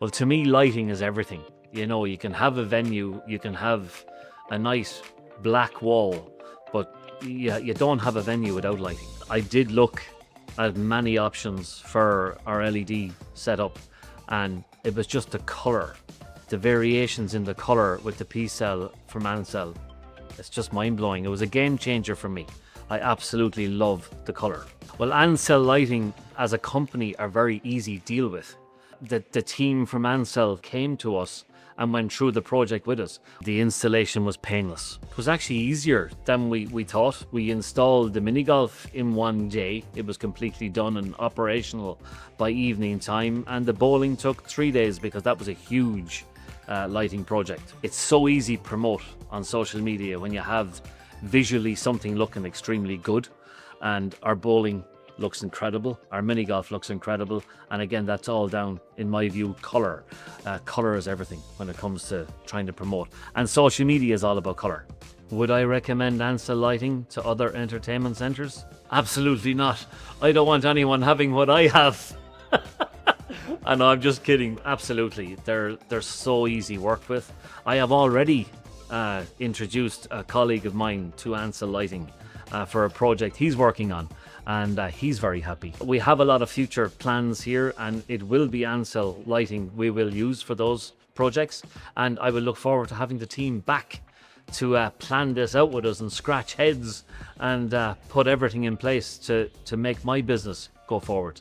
Well, to me, lighting is everything. You know, you can have a venue, you can have a nice black wall, but you don't have a venue without lighting. I did look at many options for our LED setup, and it was just the colour, the variations in the colour with the P-cell from Ansell. It's just mind-blowing. It was a game changer for me. I absolutely love the colour. Well, Ansell Lighting as a company are very easy to deal with. The team from Ansell came to us and went through the project with us. The installation was painless. It was actually easier than we thought. We installed the mini golf in one day. It was completely done and operational by evening time, and the bowling took 3 days because that was a huge lighting project. It's so easy to promote on social media when you have visually something looking extremely good, and our bowling looks incredible, our mini golf looks incredible, and again, that's all down, in my view, colour. Colour is everything when it comes to trying to promote, and social media is all about colour. Would I recommend Ansell Lighting to other entertainment centres? Absolutely not. I don't want anyone having what I have. I know, I'm just kidding. Absolutely, they're so easy to work with. I have already introduced a colleague of mine to Ansell Lighting for a project he's working on, and he's very happy. We have a lot of future plans here, and it will be Ansell Lighting we will use for those projects, and I will look forward to having the team back to plan this out with us and scratch heads and put everything in place to make my business go forward.